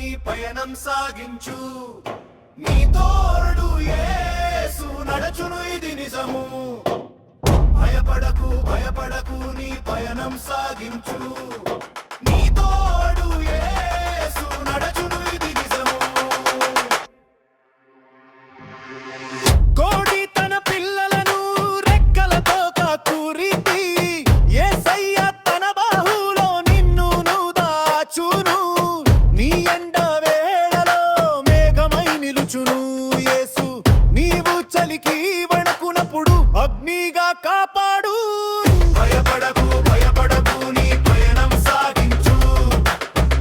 నీ పయనం సాగించు. నీ తోడు యేసు నడచును, ఇది నిజము. భయపడకు భయపడకు నీ పయనం సాగించు. నీ తోడు యేసు నడచును, ఇది నిజము. కోడి తన పిల్లలను రెక్కలతో కాకురితి, యేసయ్య తన బాహులో నిన్ను దాచును. నీ ఎండ వేళలో మేఘమై నిలుచును యేసు. నీవు చలికి వణకునప్పుడు అగ్నిగా కాపాడు. భయపడకు భయపడకు నీ పయనం సాగించు.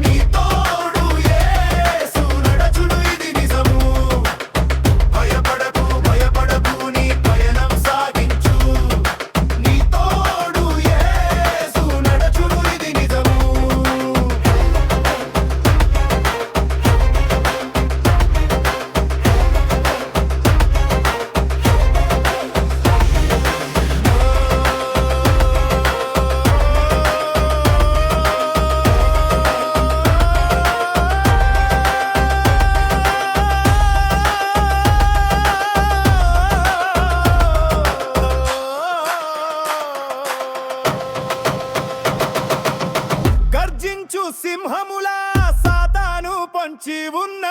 నీ తోడు యేసు నడచును, ఇది నిజము. భయపడకు భయపడకు నీ పయనం సాగించు. నీ తోడు యేసు నడచును, ఇది నిజము. గర్జించు సింహములా సాతాను పొంచి ఉన్న